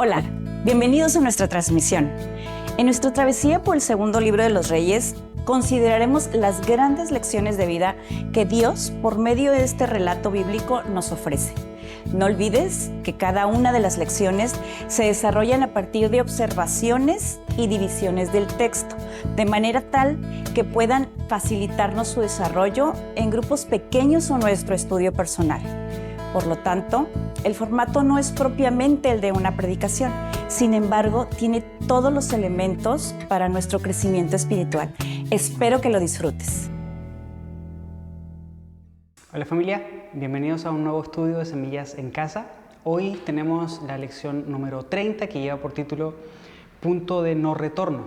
Hola, bienvenidos a nuestra transmisión. En nuestra travesía por el segundo libro de los Reyes, consideraremos las grandes lecciones de vida que Dios, por medio de este relato bíblico, nos ofrece. No olvides que cada una de las lecciones se desarrollan a partir de observaciones y divisiones del texto, de manera tal que puedan facilitarnos su desarrollo en grupos pequeños o nuestro estudio personal. Por lo tanto, el formato no es propiamente el de una predicación, sin embargo, tiene todos los elementos para nuestro crecimiento espiritual. Espero que lo disfrutes. Hola familia, bienvenidos a un nuevo estudio de Semillas en Casa. Hoy tenemos la lección número 30 que lleva por título Punto de no retorno.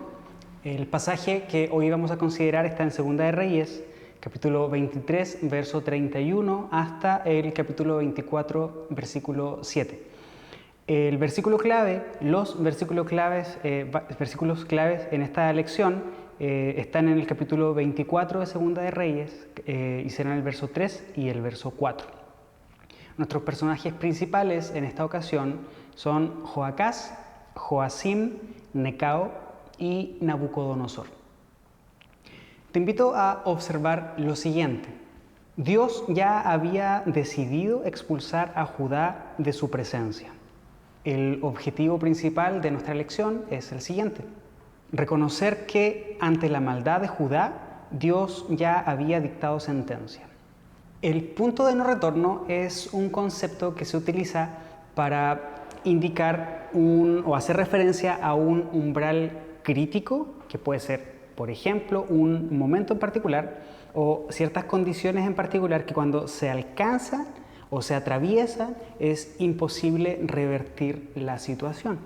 El pasaje que hoy vamos a considerar está en Segunda de Reyes, capítulo 23, verso 31, hasta el capítulo 24, versículo 7. El versículo clave, los versículos claves en esta lección están en el capítulo 24 de Segunda de Reyes y serán el verso 3 y el verso 4. Nuestros personajes principales en esta ocasión son Joacás, Joacim, Necao y Nabucodonosor. Te invito a observar lo siguiente. Dios ya había decidido expulsar a Judá de su presencia. El objetivo principal de nuestra lección es el siguiente: reconocer que ante la maldad de Judá, Dios ya había dictado sentencia. El punto de no retorno es un concepto que se utiliza para indicar o hacer referencia a un umbral crítico, que puede ser, por ejemplo, un momento en particular o ciertas condiciones en particular que cuando se alcanzan o se atraviesan es imposible revertir la situación.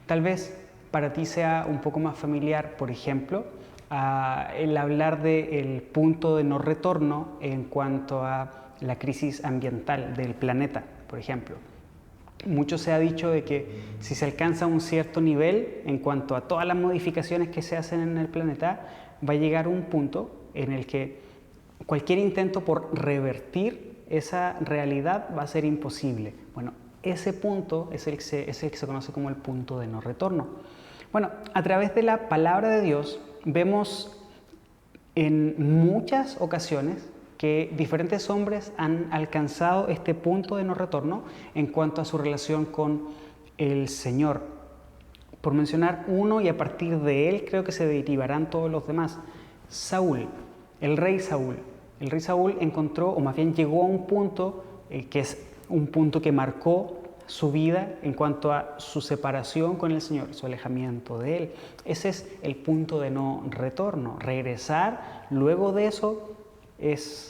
Tal vez para ti sea un poco más familiar, por ejemplo, el hablar del punto de no retorno en cuanto a la crisis ambiental del planeta, por ejemplo. Mucho se ha dicho de que si se alcanza un cierto nivel en cuanto a todas las modificaciones que se hacen en el planeta, va a llegar un punto en el que cualquier intento por revertir esa realidad va a ser imposible. Bueno, ese punto es el que se conoce como el punto de no retorno. Bueno, a través de la palabra de Dios vemos en muchas ocasiones que diferentes hombres han alcanzado este punto de no retorno en cuanto a su relación con el Señor. Por mencionar uno, y a partir de él creo que se derivarán todos los demás. Saúl, el rey Saúl. El rey Saúl encontró, o más bien llegó a un punto que es un punto que marcó su vida en cuanto a su separación con el Señor, su alejamiento de Él. Ese es el punto de no retorno. Regresar luego de eso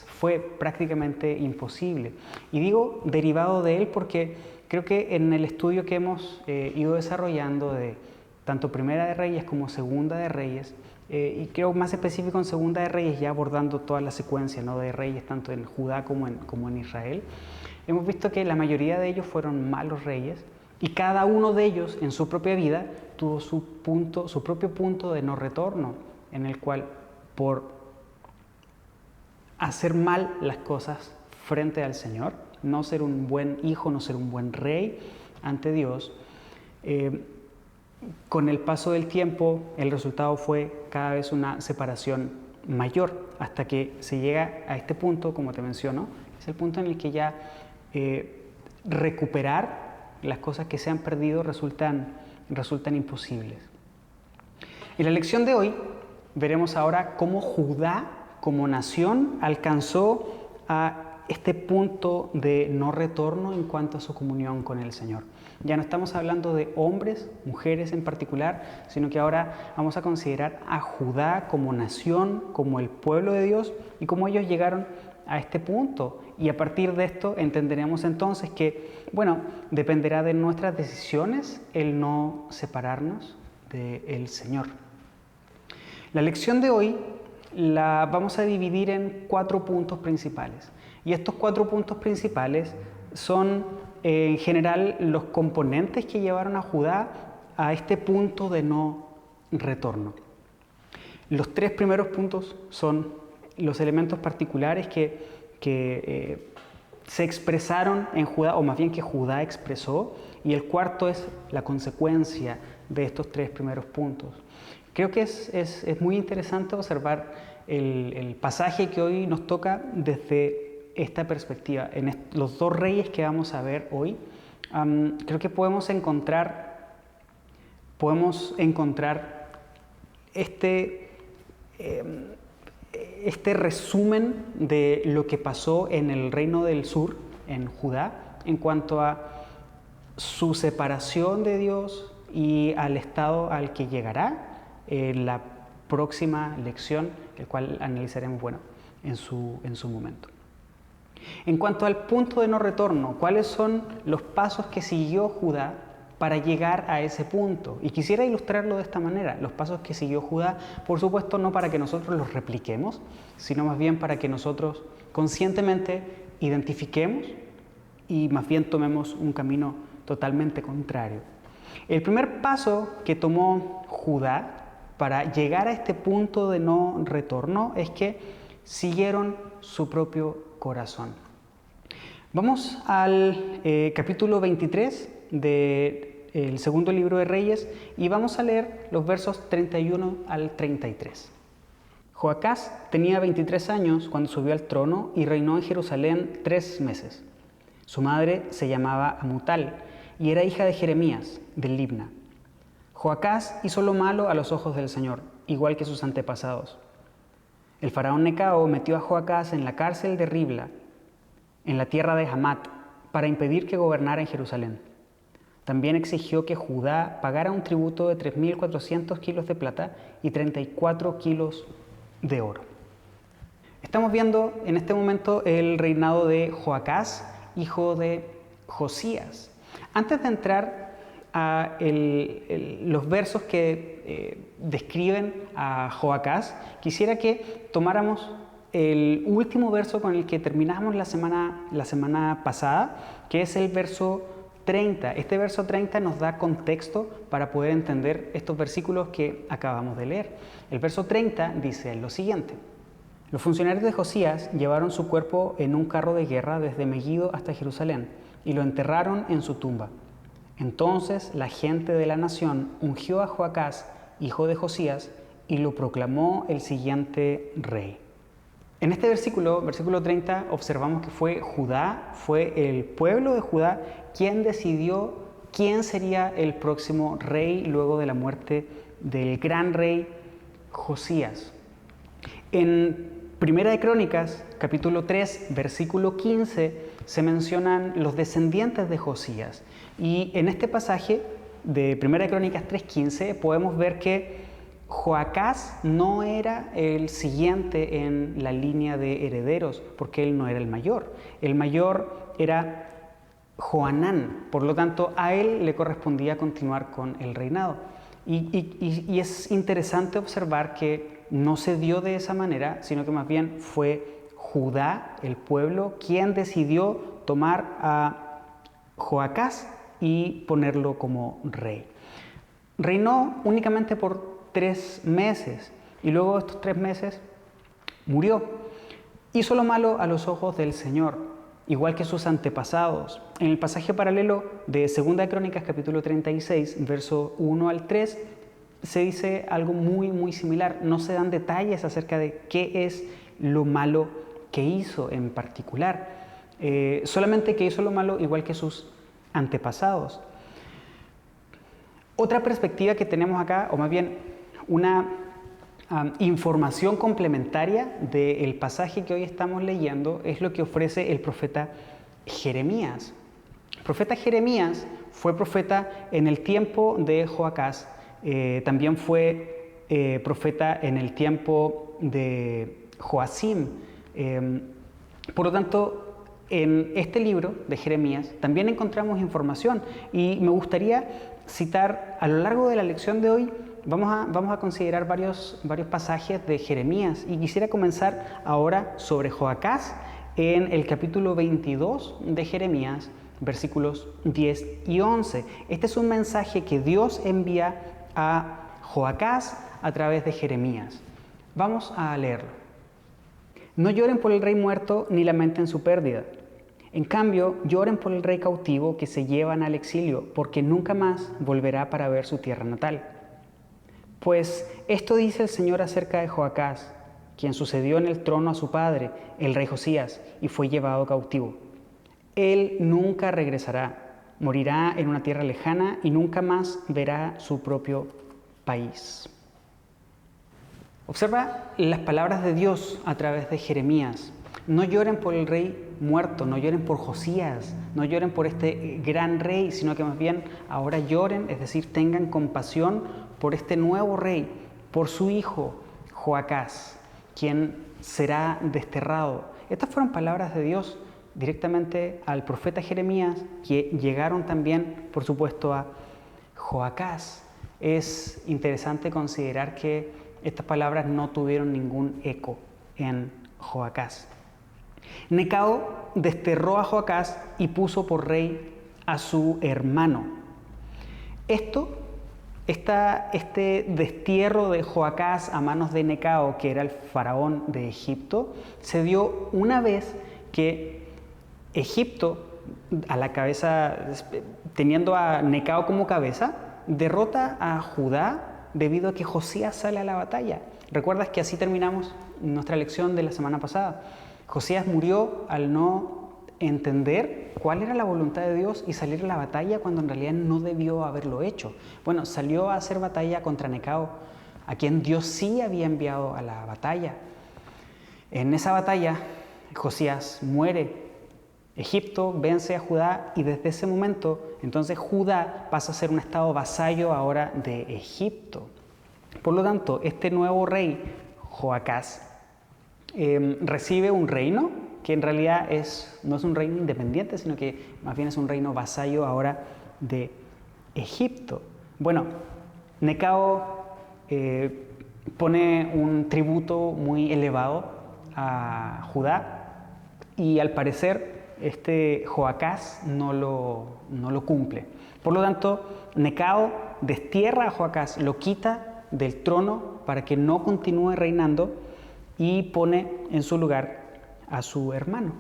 fue prácticamente imposible. Y digo derivado de Él porque creo que en el estudio que hemos ido desarrollando de tanto Primera de Reyes como Segunda de Reyes, y creo más específico en Segunda de Reyes, ya abordando toda la secuencia, ¿no?, de reyes tanto en Judá como en Israel, hemos visto que la mayoría de ellos fueron malos reyes y cada uno de ellos en su propia vida tuvo su propio punto de no retorno, en el cual por hacer mal las cosas frente al Señor, no ser un buen hijo, no ser un buen rey ante Dios, con el paso del tiempo el resultado fue cada vez una separación mayor, hasta que se llega a este punto, como te menciono, es el punto en el que ya recuperar las cosas que se han perdido resultan imposibles. En la lección de hoy veremos ahora cómo Judá como nación alcanzó a este punto de no retorno en cuanto a su comunión con el Señor. Ya no estamos hablando de hombres, mujeres en particular, sino que ahora vamos a considerar a Judá como nación, como el pueblo de Dios y cómo ellos llegaron a este punto. Y a partir de esto entenderemos entonces que, bueno, dependerá de nuestras decisiones el no separarnos del Señor. La lección de hoy la vamos a dividir en 4 puntos principales. Y estos 4 puntos principales son en general los componentes que llevaron a Judá a este punto de no retorno. Los 3 primeros puntos son los elementos particulares que se expresaron en Judá, o más bien que Judá expresó, y el cuarto es la consecuencia de estos tres primeros puntos. Creo que es muy interesante observar el pasaje que hoy nos toca desde esta perspectiva. En los dos reyes que vamos a ver hoy, creo que podemos encontrar este resumen de lo que pasó en el reino del sur, en Judá, en cuanto a su separación de Dios y al estado al que llegará en la próxima lección, el cual analizaremos en su momento. En cuanto al punto de no retorno, ¿cuáles son los pasos que siguió Judá para llegar a ese punto? Y quisiera ilustrarlo de esta manera. Los pasos que siguió Judá, por supuesto, no para que nosotros los repliquemos, sino más bien para que nosotros conscientemente identifiquemos y más bien tomemos un camino totalmente contrario. El primer paso que tomó Judá para llegar a este punto de no retorno es que siguieron su propio corazón. Vamos al capítulo 23 del segundo libro de Reyes y vamos a leer los versos 31 al 33. Joacás tenía 23 años cuando subió al trono y reinó en Jerusalén 3 meses. Su madre se llamaba Amutal y era hija de Jeremías, de Libna. Joacás hizo lo malo a los ojos del Señor, igual que sus antepasados. El faraón Necao metió a Joacás en la cárcel de Ribla, en la tierra de Hamat, para impedir que gobernara en Jerusalén. También exigió que Judá pagara un tributo de 3.400 kilos de plata y 34 kilos de oro. Estamos viendo en este momento el reinado de Joacás, hijo de Josías. Antes de entrar a los versos que describen a Joacás, quisiera que tomáramos el último verso con el que terminamos la semana pasada, que es el verso 30. Este verso 30 nos da contexto para poder entender estos versículos que acabamos de leer. El verso 30 dice lo siguiente: los funcionarios de Josías llevaron su cuerpo en un carro de guerra desde Megiddo hasta Jerusalén y lo enterraron en su tumba. Entonces la gente de la nación ungió a Joacás, hijo de Josías, y lo proclamó el siguiente rey. En este versículo 30, observamos que fue el pueblo de Judá quien decidió quién sería el próximo rey luego de la muerte del gran rey Josías. En Primera de Crónicas, capítulo 3, versículo 15, se mencionan los descendientes de Josías. Y en este pasaje de Primera de Crónicas 3:15 podemos ver que Joacás no era el siguiente en la línea de herederos, porque él no era el mayor. El mayor era Joanán, por lo tanto a él le correspondía continuar con el reinado. Y es interesante observar que no se dio de esa manera, sino que más bien fue Judá, el pueblo, quien decidió tomar a Joacás y ponerlo como rey. Reinó únicamente por 3 meses y luego de estos 3 meses murió. Hizo lo malo a los ojos del Señor, igual que sus antepasados. En el pasaje paralelo de 2 Crónicas capítulo 36, verso 1 al 3, se dice algo muy similar. No se dan detalles acerca de qué es lo malo que hizo en particular, solamente que hizo lo malo igual que sus antepasados. Otra perspectiva que tenemos acá, o más bien una información complementaria del pasaje que hoy estamos leyendo, es lo que ofrece el profeta Jeremías. El profeta Jeremías fue profeta en el tiempo de Joacás, también fue profeta en el tiempo de Joacim. Por lo tanto, en este libro de Jeremías también encontramos información y me gustaría citar a lo largo de la lección de hoy. Vamos a considerar varios pasajes de Jeremías y quisiera comenzar ahora sobre Joacás en el capítulo 22 de Jeremías, versículos 10 y 11. Este es un mensaje que Dios envía a Joacás a través de Jeremías. Vamos a leerlo. No lloren por el rey muerto ni lamenten su pérdida. En cambio, lloren por el rey cautivo que se llevan al exilio, porque nunca más volverá para ver su tierra natal. Pues esto dice el Señor acerca de Joacás, quien sucedió en el trono a su padre, el rey Josías, y fue llevado cautivo. Él nunca regresará, morirá en una tierra lejana y nunca más verá su propio país. Observa las palabras de Dios a través de Jeremías. No lloren por el rey muerto, no lloren por Josías, no lloren por este gran rey, sino que más bien ahora lloren, es decir, tengan compasión por este nuevo rey, por su hijo Joacás, quien será desterrado. Estas fueron palabras de Dios directamente al profeta Jeremías, que llegaron también, por supuesto, a Joacás. Es interesante considerar que estas palabras no tuvieron ningún eco en Joacás. Necao desterró a Joacás y puso por rey a su hermano. Este destierro de Joacás a manos de Necao, que era el faraón de Egipto, se dio una vez que Egipto, a la cabeza, teniendo a Necao como cabeza, derrota a Judá debido a que Josías sale a la batalla. ¿Recuerdas que así terminamos nuestra lección de la semana pasada? Josías murió al no entender cuál era la voluntad de Dios y salir a la batalla cuando en realidad no debió haberlo hecho. Bueno, salió a hacer batalla contra Necao, a quien Dios sí había enviado a la batalla. En esa batalla, Josías muere. Egipto vence a Judá y desde ese momento, entonces Judá pasa a ser un estado vasallo ahora de Egipto. Por lo tanto, este nuevo rey, Joacás, recibe un reino que en realidad no es un reino independiente, sino que más bien es un reino vasallo ahora de Egipto. Bueno, Necao pone un tributo muy elevado a Judá y al parecer este Joacás no lo cumple. Por lo tanto, Necao destierra a Joacás, lo quita del trono para que no continúe reinando y pone en su lugar a su hermano.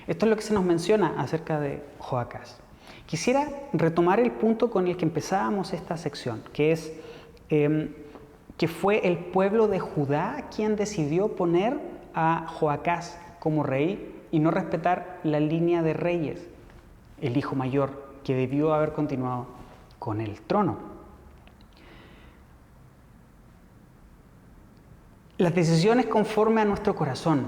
Esto es lo que se nos menciona acerca de Joacás. Quisiera retomar el punto con el que empezábamos esta sección, que es que fue el pueblo de Judá quien decidió poner a Joacás como rey y no respetar la línea de reyes, el hijo mayor, que debió haber continuado con el trono. Las decisiones conforme a nuestro corazón.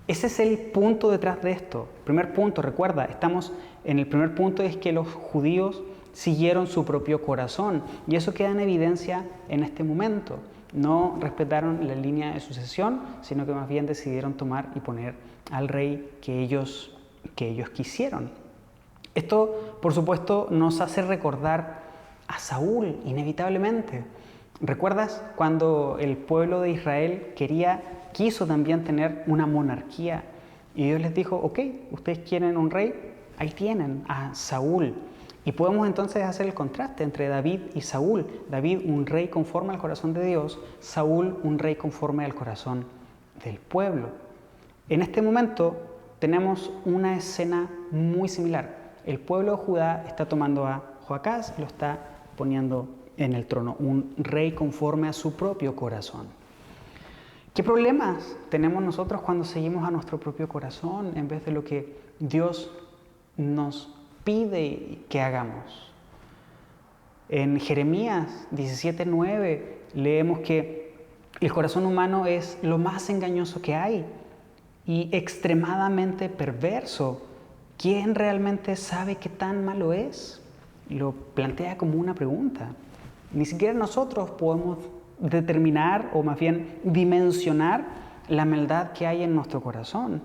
Ese es el punto detrás de esto. Primer punto, recuerda, estamos en el primer punto, es que los judíos siguieron su propio corazón. Y eso queda en evidencia en este momento. No respetaron la línea de sucesión, sino que más bien decidieron tomar y poner al rey que ellos quisieron. Esto, por supuesto, nos hace recordar a Saúl, inevitablemente. ¿Recuerdas cuando el pueblo de Israel quiso también tener una monarquía? Y Dios les dijo, ok, ustedes quieren un rey, ahí tienen a Saúl. Y podemos entonces hacer el contraste entre David y Saúl. David, un rey conforme al corazón de Dios, Saúl, un rey conforme al corazón del pueblo. En este momento tenemos una escena muy similar. El pueblo de Judá está tomando a Joacás y lo está poniendo en el trono, un rey conforme a su propio corazón. ¿Qué problemas tenemos nosotros cuando seguimos a nuestro propio corazón en vez de lo que Dios nos pide que hagamos? En Jeremías 17:9 leemos que el corazón humano es lo más engañoso que hay y extremadamente perverso. ¿Quién realmente sabe qué tan malo es? Lo plantea como una pregunta. Ni siquiera nosotros podemos determinar o más bien dimensionar la maldad que hay en nuestro corazón.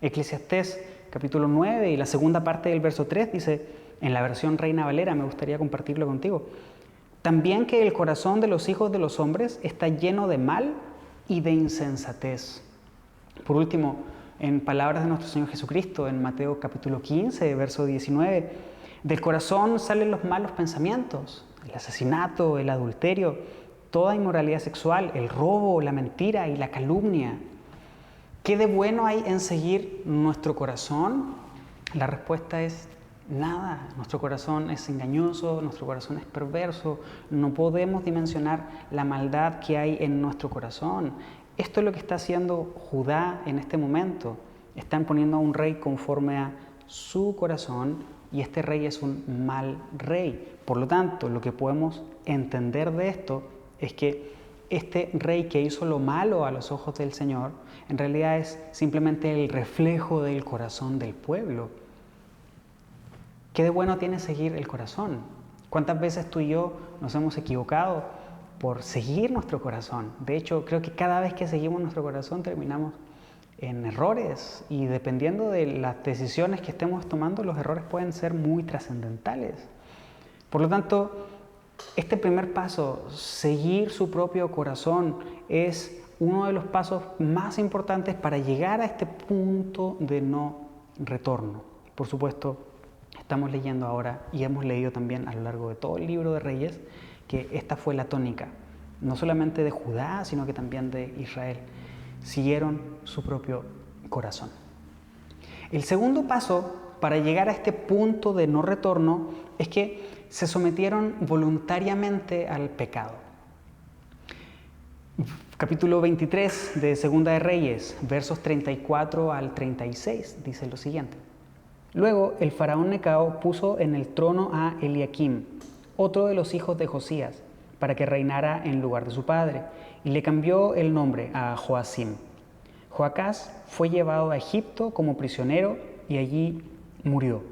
Eclesiastés capítulo 9 y la segunda parte del verso 3 dice, en la versión Reina Valera, me gustaría compartirlo contigo, también que el corazón de los hijos de los hombres está lleno de mal y de insensatez. Por último, en palabras de nuestro Señor Jesucristo, en Mateo capítulo 15, verso 19, del corazón salen los malos pensamientos, el asesinato, el adulterio, toda inmoralidad sexual, el robo, la mentira y la calumnia. ¿Qué de bueno hay en seguir nuestro corazón? La respuesta es nada. Nuestro corazón es engañoso, nuestro corazón es perverso. No podemos dimensionar la maldad que hay en nuestro corazón. Esto es lo que está haciendo Judá en este momento. Están poniendo a un rey conforme a su corazón y este rey es un mal rey. Por lo tanto, lo que podemos entender de esto es que este rey que hizo lo malo a los ojos del Señor, en realidad es simplemente el reflejo del corazón del pueblo. ¿Qué de bueno tiene seguir el corazón? ¿Cuántas veces tú y yo nos hemos equivocado por seguir nuestro corazón? De hecho, creo que cada vez que seguimos nuestro corazón terminamos en errores y dependiendo de las decisiones que estemos tomando, los errores pueden ser muy trascendentales. Por lo tanto, este primer paso, seguir su propio corazón, es uno de los pasos más importantes para llegar a este punto de no retorno. Por supuesto, estamos leyendo ahora y hemos leído también a lo largo de todo el libro de Reyes que esta fue la tónica, no solamente de Judá, sino que también de Israel. Siguieron su propio corazón. El segundo paso para llegar a este punto de no retorno es que se sometieron voluntariamente al pecado. Capítulo 23 de Segunda de Reyes, versos 34 al 36, dice lo siguiente. Luego el faraón Necao puso en el trono a Eliakim, otro de los hijos de Josías, para que reinara en lugar de su padre, y le cambió el nombre a Joacim. Joacás fue llevado a Egipto como prisionero y allí murió.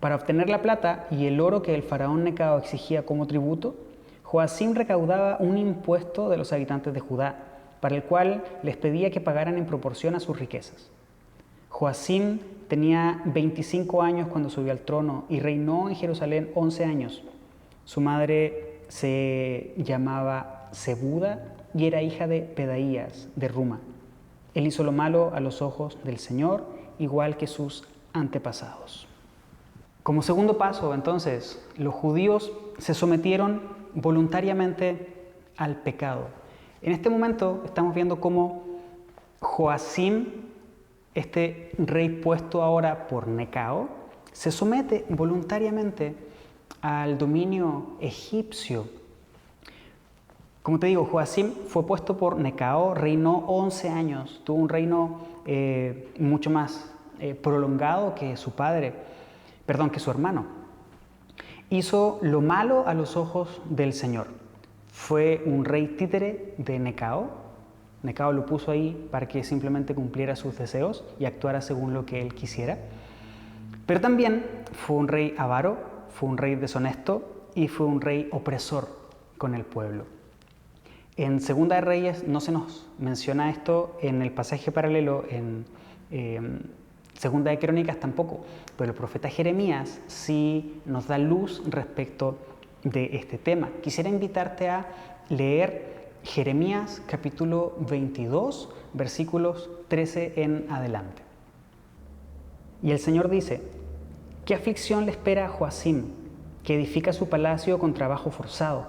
Para obtener la plata y el oro que el faraón Necao exigía como tributo, Joacim recaudaba un impuesto de los habitantes de Judá, para el cual les pedía que pagaran en proporción a sus riquezas. Joacim tenía 25 años cuando subió al trono y reinó en Jerusalén 11 años. Su madre se llamaba Zebuda y era hija de Pedaías de Ruma. Él hizo lo malo a los ojos del Señor, igual que sus antepasados. Como segundo paso, entonces, los judíos se sometieron voluntariamente al pecado. En este momento estamos viendo cómo Joacim, este rey puesto ahora por Necao, se somete voluntariamente al dominio egipcio. Como te digo, Joacim fue puesto por Necao, reinó 11 años, tuvo un reino mucho más prolongado que su hermano. Hizo lo malo a los ojos del Señor. Fue un rey títere de Necao. Necao lo puso ahí para que simplemente cumpliera sus deseos y actuara según lo que él quisiera. Pero también fue un rey avaro, fue un rey deshonesto y fue un rey opresor con el pueblo. En Segunda de Reyes no se nos menciona esto, en el pasaje paralelo en Segunda de Crónicas tampoco, pero el profeta Jeremías sí nos da luz respecto de este tema. Quisiera invitarte a leer Jeremías capítulo 22, versículos 13 en adelante. Y el Señor dice: ¿qué aflicción le espera a Joacim, que edifica su palacio con trabajo forzado?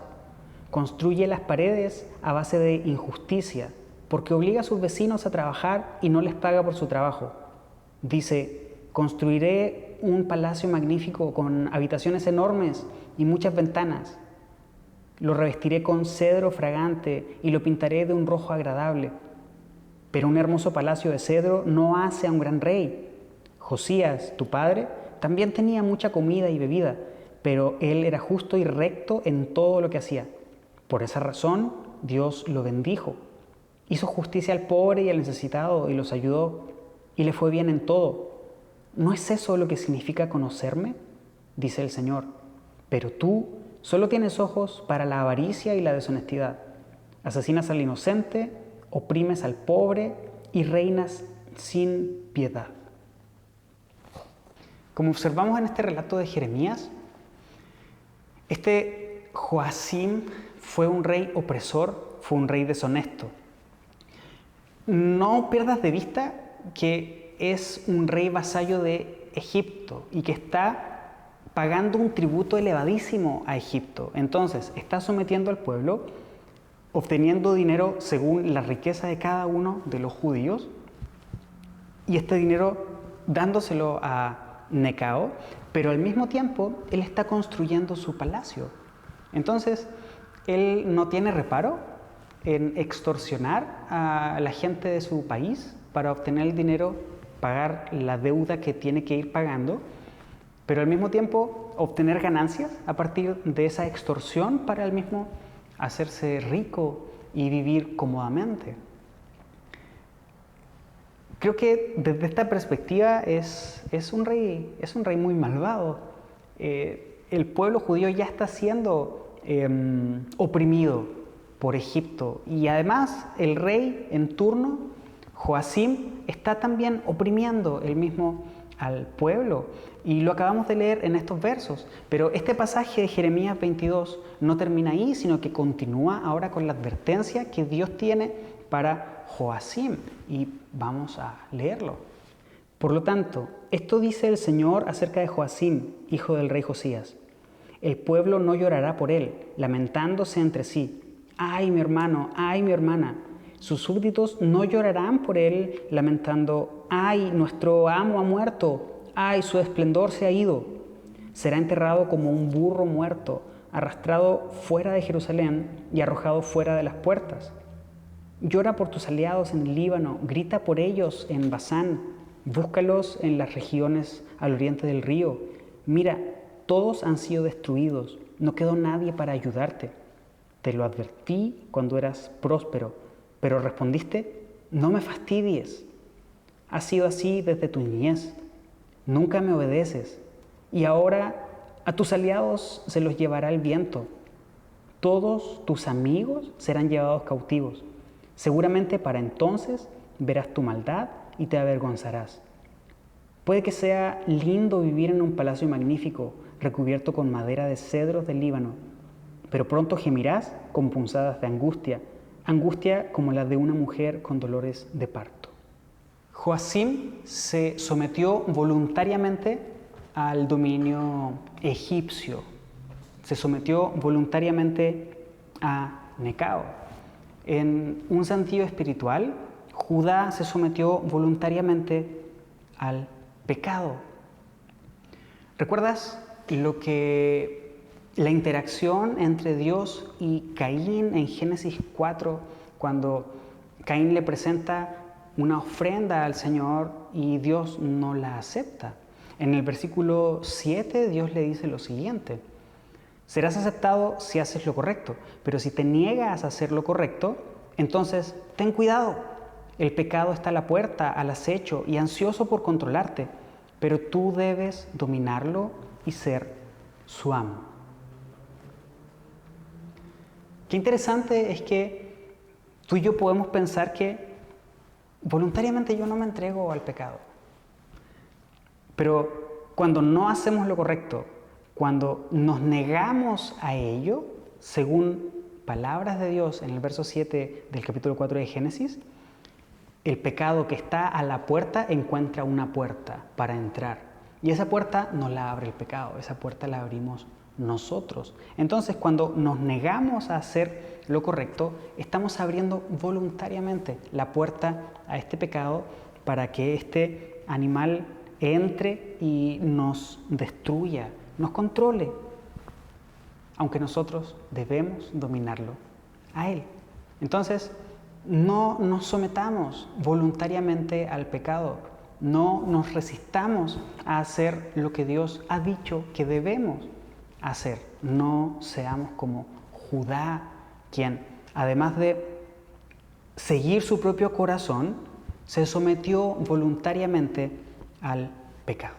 Construye las paredes a base de injusticia, porque obliga a sus vecinos a trabajar y no les paga por su trabajo. Dice: construiré un palacio magnífico con habitaciones enormes y muchas ventanas. Lo revestiré con cedro fragante y lo pintaré de un rojo agradable. Pero un hermoso palacio de cedro no hace a un gran rey. Josías, tu padre, también tenía mucha comida y bebida, pero él era justo y recto en todo lo que hacía. Por esa razón, Dios lo bendijo. Hizo justicia al pobre y al necesitado y los ayudó, y le fue bien en todo. ¿No es eso lo que significa conocerme?, dice el Señor. Pero tú solo tienes ojos para la avaricia y la deshonestidad. Asesinas al inocente, oprimes al pobre y reinas sin piedad. Como observamos en este relato de Jeremías, este Joacim fue un rey opresor, fue un rey deshonesto. No pierdas de vista que es un rey vasallo de Egipto y que está pagando un tributo elevadísimo a Egipto. Entonces, está sometiendo al pueblo obteniendo dinero según la riqueza de cada uno de los judíos, y este dinero dándoselo a Necao, pero al mismo tiempo él está construyendo su palacio. Entonces, él no tiene reparo en extorsionar a la gente de su país para obtener el dinero, pagar la deuda que tiene que ir pagando, pero al mismo tiempo obtener ganancias a partir de esa extorsión para él mismo hacerse rico y vivir cómodamente. Creo que desde esta perspectiva es un rey muy malvado. El pueblo judío ya está siendo oprimido por Egipto, y además el rey en turno, Joacim, está también oprimiendo él mismo al pueblo, y lo acabamos de leer en estos versos. Pero este pasaje de Jeremías 22 no termina ahí, sino que continúa ahora con la advertencia que Dios tiene para Joacim, y vamos a leerlo. Por lo tanto, esto dice el Señor acerca de Joacim, hijo del rey Josías: el pueblo no llorará por él, lamentándose entre sí: ¡ay, mi hermano! ¡Ay, mi hermana! Sus súbditos no llorarán por él, lamentando: ¡ay, nuestro amo ha muerto! ¡Ay, su esplendor se ha ido! Será enterrado como un burro muerto, arrastrado fuera de Jerusalén y arrojado fuera de las puertas. Llora por tus aliados en el Líbano, grita por ellos en Basán, búscalos en las regiones al oriente del río. Mira, todos han sido destruidos, no quedó nadie para ayudarte. Te lo advertí cuando eras próspero, pero respondiste: no me fastidies. Ha sido así desde tu niñez, nunca me obedeces, y ahora a tus aliados se los llevará el viento. Todos tus amigos serán llevados cautivos. Seguramente para entonces verás tu maldad y te avergonzarás. Puede que sea lindo vivir en un palacio magnífico, recubierto con madera de cedros del Líbano, pero pronto gemirás con punzadas de angustia, angustia como la de una mujer con dolores de parto. Joacim se sometió voluntariamente al dominio egipcio, se sometió voluntariamente a Necao. En un sentido espiritual, Judá se sometió voluntariamente al pecado. ¿Recuerdas la interacción entre Dios y Caín en Génesis 4, cuando Caín le presenta una ofrenda al Señor y Dios no la acepta? En el versículo 7 Dios le dice lo siguiente: serás aceptado si haces lo correcto, pero si te niegas a hacer lo correcto, entonces ten cuidado. El pecado está a la puerta, al acecho y ansioso por controlarte, pero tú debes dominarlo y ser su amo. Qué interesante es que tú y yo podemos pensar que voluntariamente yo no me entrego al pecado. Pero cuando no hacemos lo correcto, cuando nos negamos a ello, según palabras de Dios en el verso 7 del capítulo 4 de Génesis, el pecado que está a la puerta encuentra una puerta para entrar. Y esa puerta no la abre el pecado, esa puerta la abrimos nosotros. Entonces, cuando nos negamos a hacer lo correcto, estamos abriendo voluntariamente la puerta a este pecado para que este animal entre y nos destruya, nos controle, aunque nosotros debemos dominarlo a él. Entonces, no nos sometamos voluntariamente al pecado, no nos resistamos a hacer lo que Dios ha dicho que debemos hacer. No seamos como Judá, quien, además de seguir su propio corazón, se sometió voluntariamente al pecado.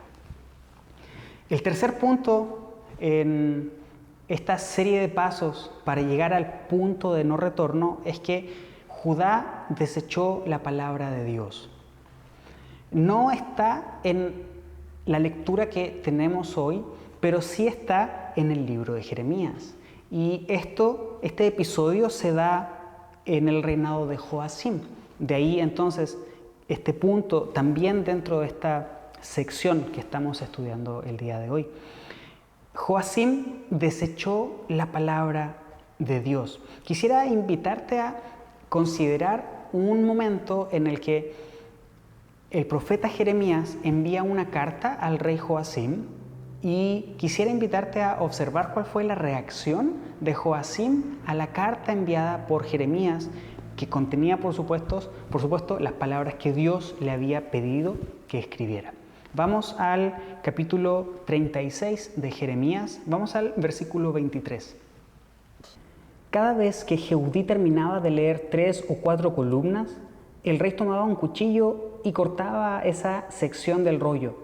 El tercer punto en esta serie de pasos para llegar al punto de no retorno es que Judá desechó la palabra de Dios. No está en la lectura que tenemos hoy, pero sí está en el libro de Jeremías. Y este episodio se da en el reinado de Joacim. De ahí entonces este punto también dentro de esta sección que estamos estudiando el día de hoy. Joacim desechó la palabra de Dios. Quisiera invitarte a considerar un momento en el que el profeta Jeremías envía una carta al rey Joacim, y quisiera invitarte a observar cuál fue la reacción de Joacim a la carta enviada por Jeremías, que contenía, por supuesto, las palabras que Dios le había pedido que escribiera. Vamos al capítulo 36 de Jeremías, vamos al versículo 23. Cada vez que Jehudí terminaba de leer 3 o 4 columnas, el rey tomaba un cuchillo y cortaba esa sección del rollo.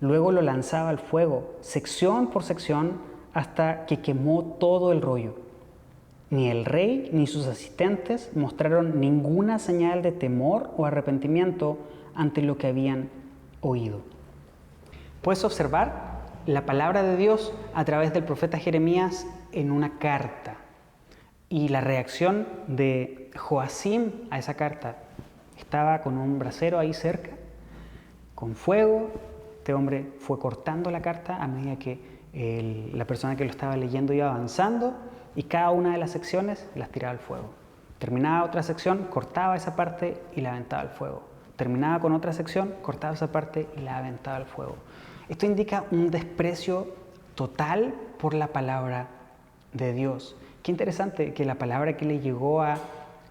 Luego lo lanzaba al fuego, sección por sección, hasta que quemó todo el rollo. Ni el rey ni sus asistentes mostraron ninguna señal de temor o arrepentimiento ante lo que habían oído. Puedes observar la palabra de Dios a través del profeta Jeremías en una carta. Y la reacción de Joacim a esa carta: estaba con un brasero ahí cerca, con fuego. Este hombre fue cortando la carta a medida que la persona que lo estaba leyendo iba avanzando, y cada una de las secciones las tiraba al fuego. Terminaba otra sección, cortaba esa parte y la aventaba al fuego. Terminaba con otra sección, cortaba esa parte y la aventaba al fuego. Esto indica un desprecio total por la palabra de Dios. Qué interesante que la palabra que le llegó a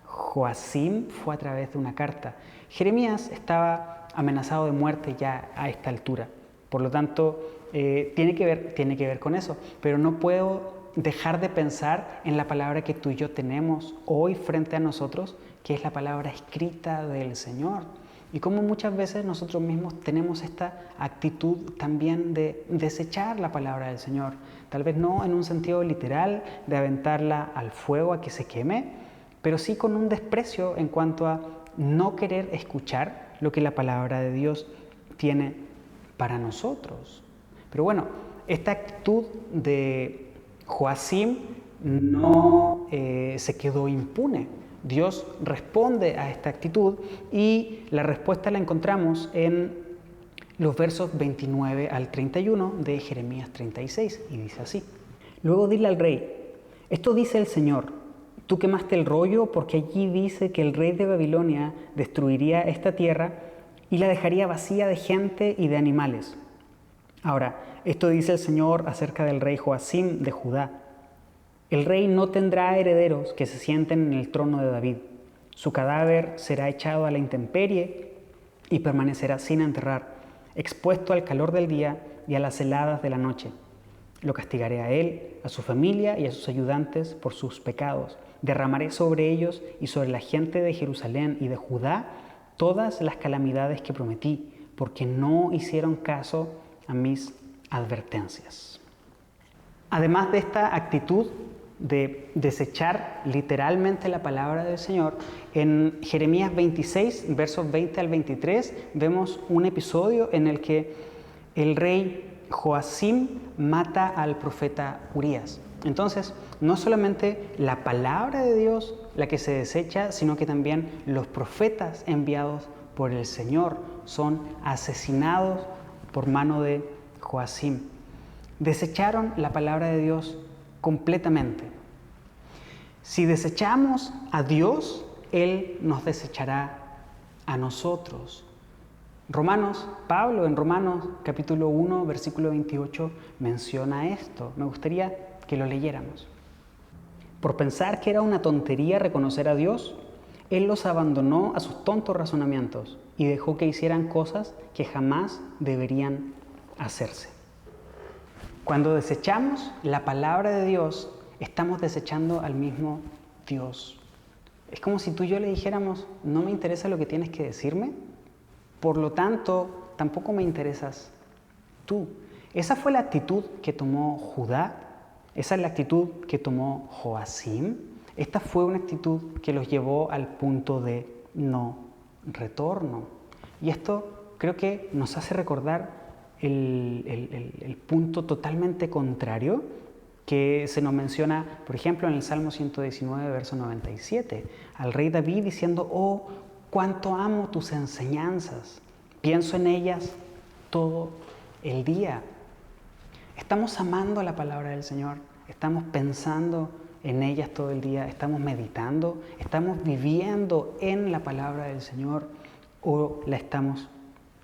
Joacim fue a través de una carta. Jeremías estaba amenazado de muerte ya a esta altura. Por lo tanto, tiene que ver con eso. Pero no puedo dejar de pensar en la palabra que tú y yo tenemos hoy frente a nosotros, que es la palabra escrita del Señor. Y cómo muchas veces nosotros mismos tenemos esta actitud también de desechar la palabra del Señor. Tal vez no en un sentido literal de aventarla al fuego a que se queme, pero sí con un desprecio en cuanto a no querer escuchar lo que la palabra de Dios tiene para nosotros. Pero bueno, esta actitud de Joacim no se quedó impune. Dios responde a esta actitud, y la respuesta la encontramos en los versos 29 al 31 de Jeremías 36, y dice así: Luego dile al rey: esto dice el Señor, tú quemaste el rollo porque allí dice que el rey de Babilonia destruiría esta tierra y la dejaría vacía de gente y de animales. Ahora, esto dice el Señor acerca del rey Joacim de Judá: el rey no tendrá herederos que se sienten en el trono de David. Su cadáver será echado a la intemperie y permanecerá sin enterrar, expuesto al calor del día y a las heladas de la noche. Lo castigaré a él, a su familia y a sus ayudantes por sus pecados. Derramaré sobre ellos y sobre la gente de Jerusalén y de Judá todas las calamidades que prometí, porque no hicieron caso a mis advertencias. Además de esta actitud de desechar literalmente la palabra del Señor, en Jeremías 26, versos 20 al 23, vemos un episodio en el que el rey Joacim mata al profeta Urías. Entonces, no solamente la palabra de Dios la que se desecha, sino que también los profetas enviados por el Señor son asesinados por mano de Joacim. Desecharon la palabra de Dios completamente. Si desechamos a Dios, Él nos desechará a nosotros. Pablo en Romanos capítulo 1, versículo 28 menciona esto. Me gustaría que lo leyéramos. Por pensar que era una tontería reconocer a Dios, Él los abandonó a sus tontos razonamientos y dejó que hicieran cosas que jamás deberían hacerse. Cuando desechamos la palabra de Dios, estamos desechando al mismo Dios. Es como si tú y yo le dijéramos: no me interesa lo que tienes que decirme, por lo tanto, tampoco me interesas tú. Esa fue la actitud que tomó Judá, esa es la actitud que tomó Joacim. Esta fue una actitud que los llevó al punto de no retorno. Y esto creo que nos hace recordar el punto totalmente contrario que se nos menciona, por ejemplo, en el Salmo 119, verso 97, al rey David diciendo: oh, cuánto amo tus enseñanzas, pienso en ellas todo el día. Estamos amando la palabra del Señor, estamos pensando en ellas todo el día, estamos meditando, estamos viviendo en la palabra del Señor o la estamos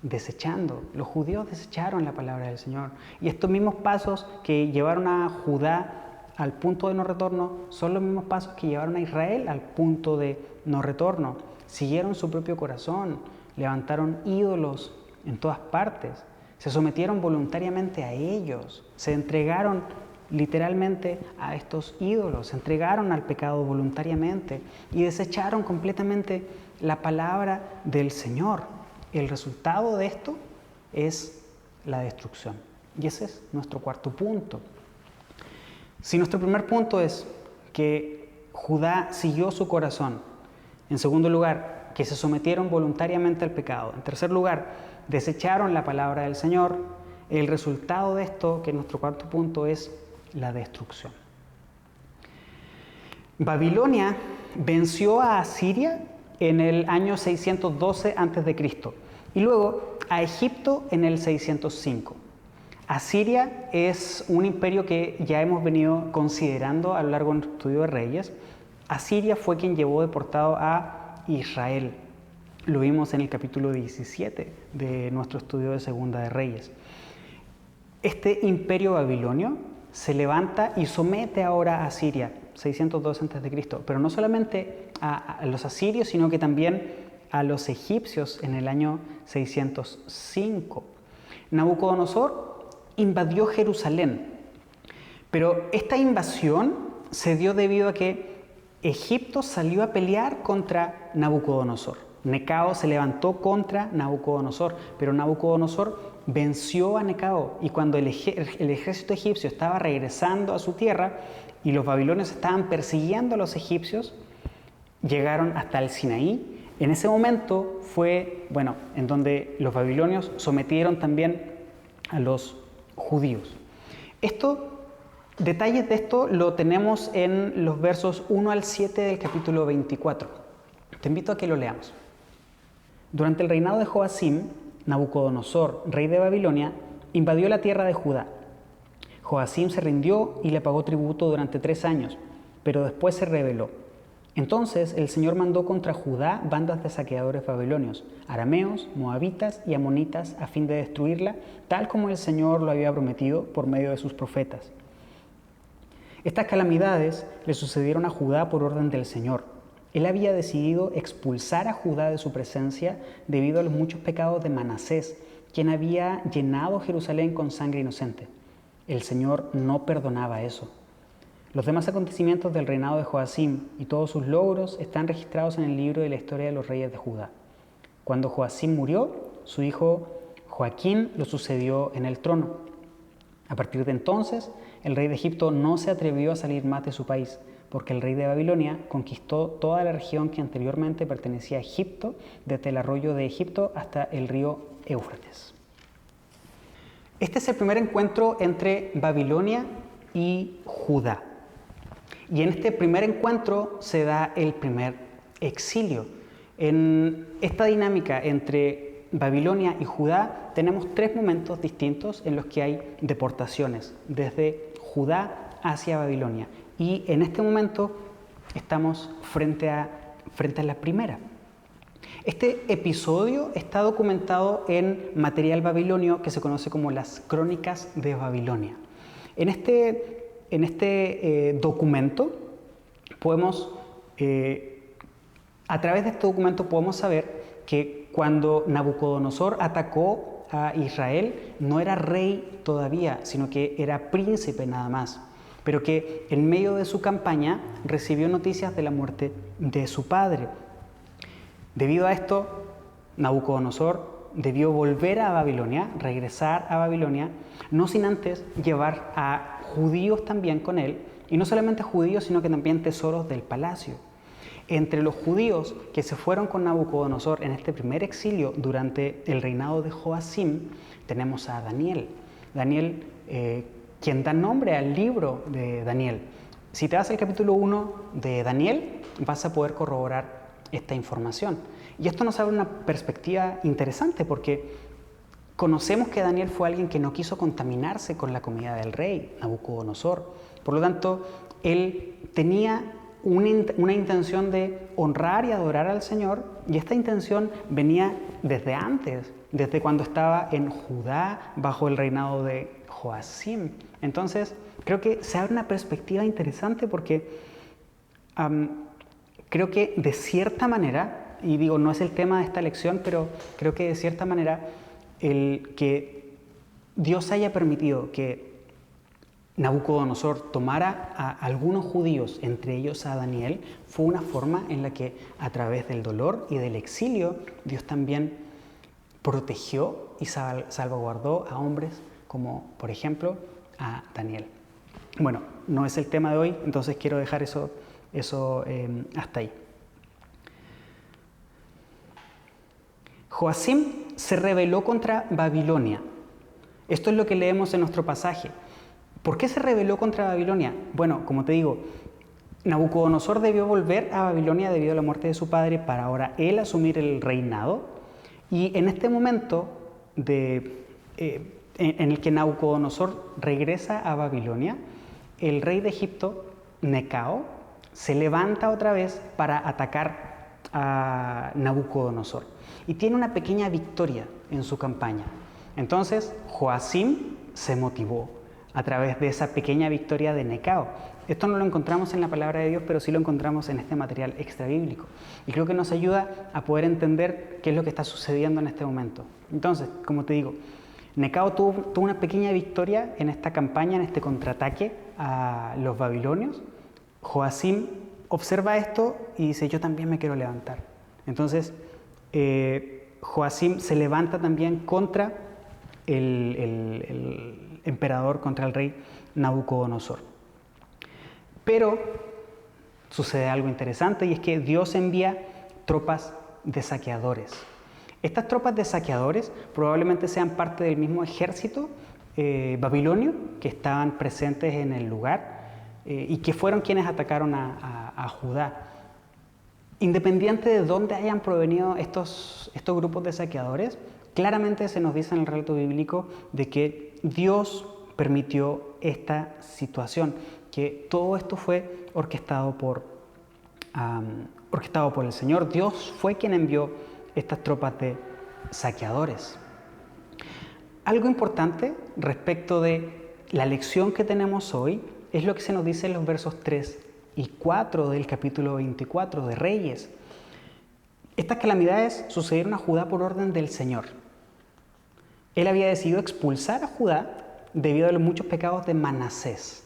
desechando. Los judíos desecharon la palabra del Señor y estos mismos pasos que llevaron a Judá al punto de no retorno son los mismos pasos que llevaron a Israel al punto de no retorno. Siguieron su propio corazón, levantaron ídolos en todas partes, se sometieron voluntariamente a ellos, se entregaron literalmente a estos ídolos, se entregaron al pecado voluntariamente y desecharon completamente la palabra del Señor. El resultado de esto es la destrucción. Y ese es nuestro cuarto punto. Si nuestro primer punto es que Judá siguió su corazón, en segundo lugar, que se sometieron voluntariamente al pecado, en tercer lugar, desecharon la palabra del Señor, el resultado de esto, que es nuestro cuarto punto, es la destrucción. Babilonia venció a Asiria en el año 612 a.C. y luego a Egipto en el 605. Asiria es un imperio que ya hemos venido considerando a lo largo de nuestro estudio de Reyes. Asiria fue quien llevó deportado a Israel. Lo vimos en el capítulo 17 de nuestro estudio de Segunda de Reyes. Este imperio babilonio se levanta y somete ahora a Siria, 612 a.C., pero no solamente a los asirios, sino que también a los egipcios en el año 605. Nabucodonosor invadió Jerusalén, pero esta invasión se dio debido a que Egipto salió a pelear contra Nabucodonosor. Necao se levantó contra Nabucodonosor, pero Nabucodonosor venció a Necao, y cuando el ejército egipcio estaba regresando a su tierra y los babilonios estaban persiguiendo a los egipcios, llegaron hasta el Sinaí. En ese momento fue, en donde los babilonios sometieron también a los judíos. Detalles de esto lo tenemos en los versos 1 al 7 del capítulo 24. Te invito a que lo leamos. Durante el reinado de Joacim, Nabucodonosor, rey de Babilonia, invadió la tierra de Judá. Joacim se rindió y le pagó tributo durante 3 años, pero después se rebeló. Entonces el Señor mandó contra Judá bandas de saqueadores babilonios, arameos, moabitas y amonitas, a fin de destruirla, tal como el Señor lo había prometido por medio de sus profetas. Estas calamidades le sucedieron a Judá por orden del Señor. Él había decidido expulsar a Judá de su presencia debido a los muchos pecados de Manasés, quien había llenado Jerusalén con sangre inocente. El Señor no perdonaba eso. Los demás acontecimientos del reinado de Joacim y todos sus logros están registrados en el libro de la historia de los reyes de Judá. Cuando Joacim murió, su hijo Joaquín lo sucedió en el trono. A partir de entonces, el rey de Egipto no se atrevió a salir más de su país, porque el rey de Babilonia conquistó toda la región que anteriormente pertenecía a Egipto, desde el arroyo de Egipto hasta el río Éufrates. Este es el primer encuentro entre Babilonia y Judá. Y en este primer encuentro se da el primer exilio. En esta dinámica entre Babilonia y Judá tenemos 3 momentos distintos en los que hay deportaciones, desde Judá hacia Babilonia. Y en este momento estamos frente a la primera. Este episodio está documentado en material babilonio que se conoce como las Crónicas de Babilonia. En este documento podemos, a través de este documento podemos saber que cuando Nabucodonosor atacó a Israel no era rey todavía, sino que era príncipe nada más, pero que en medio de su campaña recibió noticias de la muerte de su padre. Debido a esto, Nabucodonosor debió volver a Babilonia, regresar a Babilonia, no sin antes llevar a judíos también con él, y no solamente judíos, sino que también tesoros del palacio. Entre los judíos que se fueron con Nabucodonosor en este primer exilio durante el reinado de Joacim, tenemos a Daniel. Daniel, quien da nombre al libro de Daniel. Si te vas al capítulo 1 de Daniel, vas a poder corroborar esta información. Y esto nos abre una perspectiva interesante, porque conocemos que Daniel fue alguien que no quiso contaminarse con la comida del rey Nabucodonosor. Por lo tanto, él tenía una intención de honrar y adorar al Señor, y esta intención venía desde antes, desde cuando estaba en Judá bajo el reinado de Joacim. Entonces, creo que se abre una perspectiva interesante porque creo que de cierta manera, y digo, no es el tema de esta lección, pero creo que de cierta manera el que Dios haya permitido que Nabucodonosor tomara a algunos judíos, entre ellos a Daniel, fue una forma en la que a través del dolor y del exilio Dios también protegió y salvaguardó a hombres como, por ejemplo, a Daniel. Bueno, no es el tema de hoy, entonces quiero dejar eso hasta ahí. Joacim se rebeló contra Babilonia. Esto es lo que leemos en nuestro pasaje. ¿Por qué se rebeló contra Babilonia? Bueno, como te digo, Nabucodonosor debió volver a Babilonia debido a la muerte de su padre para ahora él asumir el reinado. Y en este momento en el que Nabucodonosor regresa a Babilonia, el rey de Egipto, Necao, se levanta otra vez para atacar a Nabucodonosor. Y tiene una pequeña victoria en su campaña. Entonces, Joacim se motivó a través de esa pequeña victoria de Necao. Esto no lo encontramos en la palabra de Dios, pero sí lo encontramos en este material extrabíblico. Y creo que nos ayuda a poder entender qué es lo que está sucediendo en este momento. Entonces, como te digo, Necao tuvo una pequeña victoria en esta campaña, en este contraataque a los babilonios. Joacim observa esto y dice, yo también me quiero levantar. Entonces, Joacim se levanta también contra el emperador, contra el rey Nabucodonosor. Pero sucede algo interesante y es que Dios envía tropas de saqueadores. Estas tropas de saqueadores probablemente sean parte del mismo ejército babilonio que estaban presentes en el lugar y que fueron quienes atacaron a Judá. Independiente de dónde hayan provenido estos grupos de saqueadores, claramente se nos dice en el relato bíblico de que Dios permitió esta situación, que todo esto fue orquestado por el Señor. Dios fue quien envió estas tropas de saqueadores. Algo importante respecto de la lección que tenemos hoy es lo que se nos dice en los versos 3 y 4 del capítulo 24 de Reyes. Estas calamidades sucedieron a Judá por orden del Señor. Él había decidido expulsar a Judá debido a los muchos pecados de Manasés.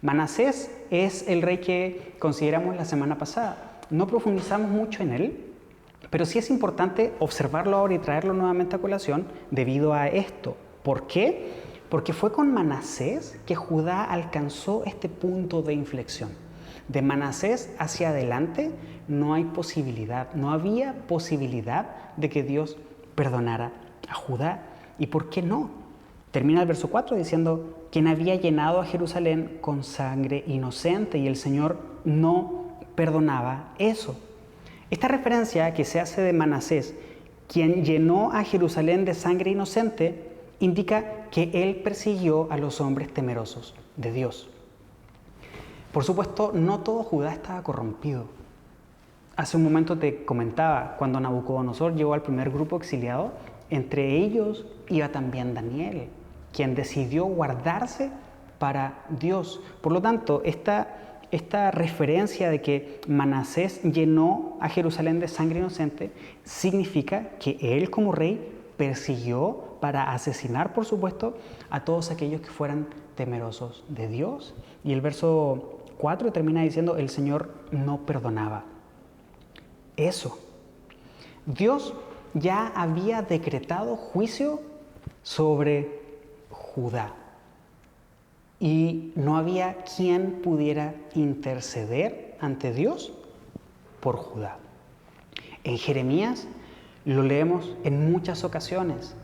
Manasés es el rey que consideramos la semana pasada. No profundizamos mucho en él, pero sí es importante observarlo ahora y traerlo nuevamente a colación debido a esto. ¿Por qué? Porque fue con Manasés que Judá alcanzó este punto de inflexión. De Manasés hacia adelante no había posibilidad de que Dios perdonara a Judá. ¿Y por qué no? Termina el verso 4 diciendo, quien había llenado a Jerusalén con sangre inocente, y el Señor no perdonaba eso. Esta referencia que se hace de Manasés, quien llenó a Jerusalén de sangre inocente, indica que él persiguió a los hombres temerosos de Dios. Por supuesto, no todo Judá estaba corrompido. Hace un momento te comentaba, cuando Nabucodonosor llegó al primer grupo exiliado, entre ellos iba también Daniel, quien decidió guardarse para Dios. Por lo tanto, esta referencia de que Manasés llenó a Jerusalén de sangre inocente significa que él como rey persiguió para asesinar, por supuesto, a todos aquellos que fueran temerosos de Dios. Y el verso 4 termina diciendo, el Señor no perdonaba eso. Dios ya había decretado juicio sobre Judá y no había quien pudiera interceder ante Dios por Judá. En Jeremías lo leemos en muchas ocasiones.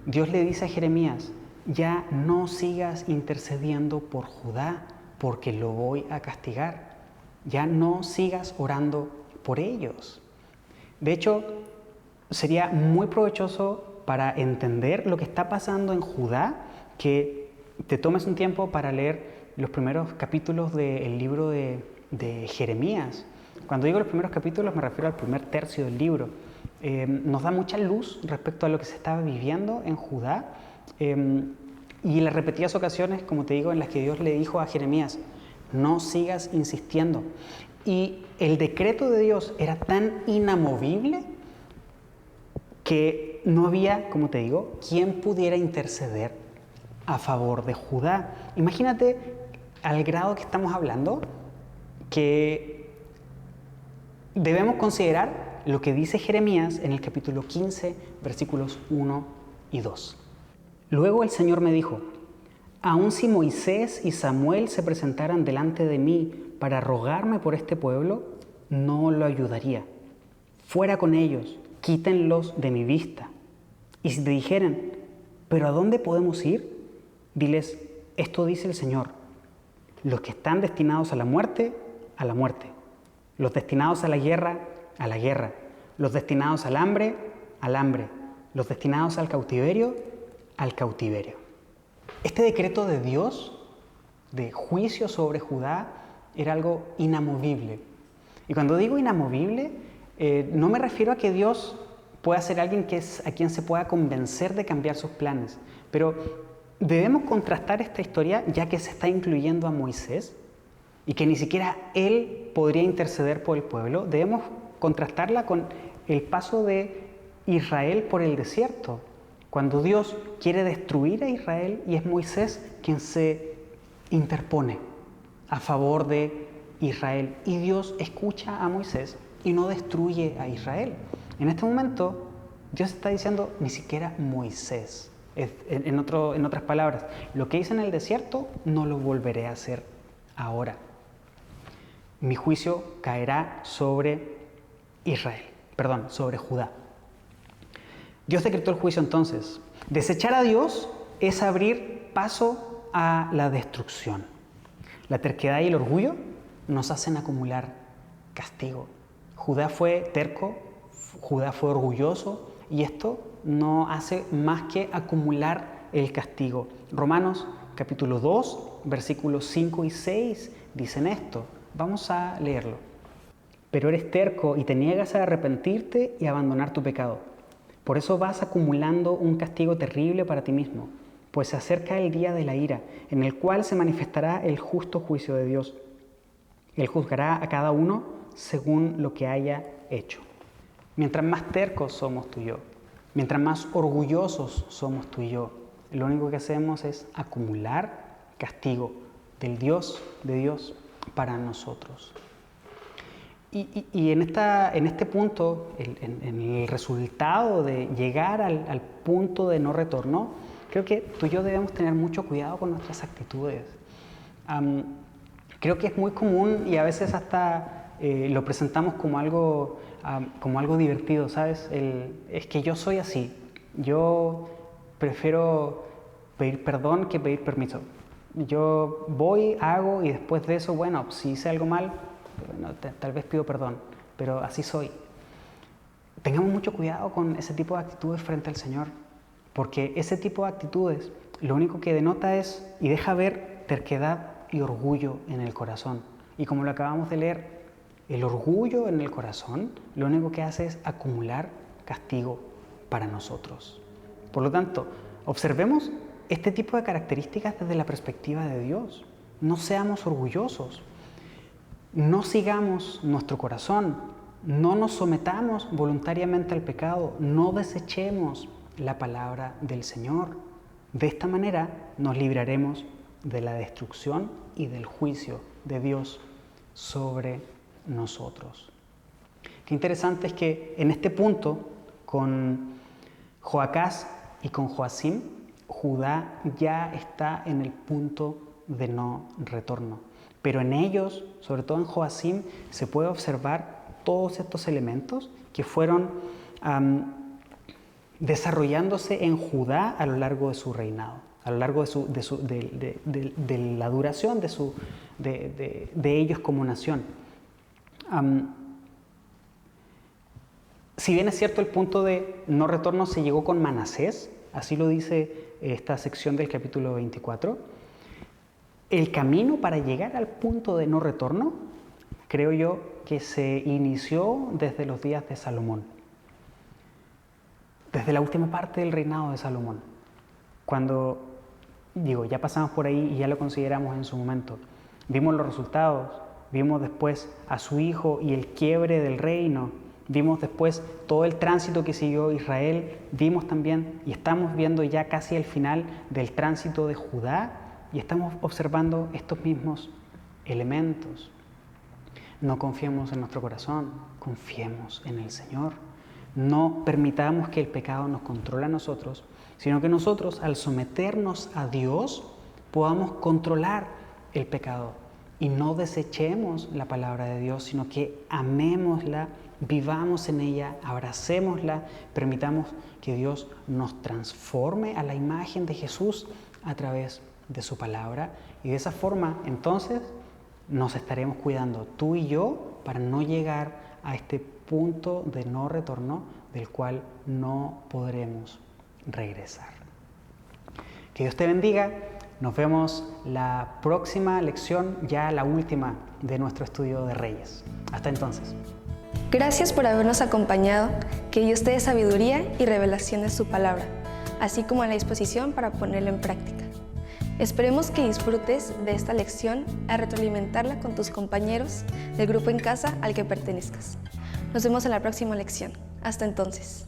Dios le dice a Jeremías, ya no sigas intercediendo por Judá porque lo voy a castigar. Ya no sigas orando por ellos. De hecho, sería muy provechoso para entender lo que está pasando en Judá que te tomes un tiempo para leer los primeros capítulos del libro de Jeremías. Cuando digo los primeros capítulos me refiero al primer tercio del libro. Nos da mucha luz respecto a lo que se estaba viviendo en Judá y las repetidas ocasiones, como te digo, en las que Dios le dijo a Jeremías, no sigas insistiendo. Y el decreto de Dios era tan inamovible que no había, como te digo, quien pudiera interceder a favor de Judá. Imagínate al grado que estamos hablando, que debemos considerar lo que dice Jeremías en el capítulo 15, versículos 1 y 2. Luego el Señor me dijo, aun si Moisés y Samuel se presentaran delante de mí para rogarme por este pueblo, no lo ayudaría. Fuera con ellos, quítenlos de mi vista. Y si te dijeran, ¿pero a dónde podemos ir? Diles, esto dice el Señor, los que están destinados a la muerte, los destinados a la guerra, los destinados al hambre, los destinados al cautiverio. Este decreto de Dios, de juicio sobre Judá, era algo inamovible. Y cuando digo inamovible, no me refiero a que Dios pueda ser alguien a quien se pueda convencer de cambiar sus planes, pero debemos contrastar esta historia, ya que se está incluyendo a Moisés y que ni siquiera él podría interceder por el pueblo. Debemos contrastarla con el paso de Israel por el desierto, cuando Dios quiere destruir a Israel y es Moisés quien se interpone a favor de Israel. Y Dios escucha a Moisés y no destruye a Israel. En este momento, Dios está diciendo, ni siquiera Moisés. En otras palabras, lo que hice en el desierto no lo volveré a hacer ahora. Mi juicio caerá sobre sobre Judá. Dios decretó el juicio entonces. Desechar a Dios es abrir paso a la destrucción. La terquedad y el orgullo nos hacen acumular castigo. Judá fue terco, Judá fue orgulloso y esto no hace más que acumular el castigo. Romanos capítulo 2, versículos 5 y 6 dicen esto. Vamos a leerlo. Pero eres terco y te niegas a arrepentirte y a abandonar tu pecado. Por eso vas acumulando un castigo terrible para ti mismo, pues se acerca el día de la ira, en el cual se manifestará el justo juicio de Dios. Él juzgará a cada uno según lo que haya hecho. Mientras más tercos somos tú y yo, mientras más orgullosos somos tú y yo, lo único que hacemos es acumular castigo de Dios para nosotros. Y en este punto, en el resultado de llegar al punto de no retorno, creo que tú y yo debemos tener mucho cuidado con nuestras actitudes. Creo que es muy común y a veces hasta lo presentamos como algo divertido, ¿sabes? Es que yo soy así. Yo prefiero pedir perdón que pedir permiso. Yo voy, hago y después de eso, bueno, si hice algo mal, bueno, tal vez pido perdón, pero así soy. Tengamos mucho cuidado con ese tipo de actitudes frente al Señor, porque ese tipo de actitudes lo único que denota es y deja ver terquedad y orgullo en el corazón. Y como lo acabamos de leer, el orgullo en el corazón lo único que hace es acumular castigo para nosotros. Por lo tanto, observemos este tipo de características desde la perspectiva de Dios. No seamos orgullosos. No sigamos nuestro corazón, no nos sometamos voluntariamente al pecado, no desechemos la palabra del Señor. De esta manera nos libraremos de la destrucción y del juicio de Dios sobre nosotros. Qué interesante es que en este punto, con Joacás y con Joacim, Judá ya está en el punto de no retorno. Pero en ellos, sobre todo en Joacim, se puede observar todos estos elementos que fueron desarrollándose en Judá a lo largo de su reinado, a lo largo de la duración de ellos como nación. Si bien es cierto el punto de no retorno se llegó con Manasés, así lo dice esta sección del capítulo 24, el camino para llegar al punto de no retorno, creo yo que se inició desde los días de Salomón, desde la última parte del reinado de Salomón, cuando, ya pasamos por ahí y ya lo consideramos en su momento, vimos los resultados, vimos después a su hijo y el quiebre del reino, vimos después todo el tránsito que siguió Israel, vimos también y estamos viendo ya casi el final del tránsito de Judá y estamos observando estos mismos elementos. No confiemos en nuestro corazón, confiemos en el Señor. No permitamos que el pecado nos controle a nosotros, sino que nosotros, al someternos a Dios, podamos controlar el pecado y no desechemos la palabra de Dios, sino que amémosla, vivamos en ella, abracémosla, permitamos que Dios nos transforme a la imagen de Jesús a través de su palabra y de esa forma entonces nos estaremos cuidando tú y yo para no llegar a este punto de no retorno del cual no podremos regresar. Que Dios te bendiga. Nos vemos la próxima lección, ya la última de nuestro estudio de Reyes. Hasta entonces. Gracias por habernos acompañado. Que Dios te dé sabiduría y revelación de su palabra, así como la disposición para ponerla en práctica. Esperemos que disfrutes de esta lección al retroalimentarla con tus compañeros del grupo en casa al que pertenezcas. Nos vemos en la próxima lección. Hasta entonces.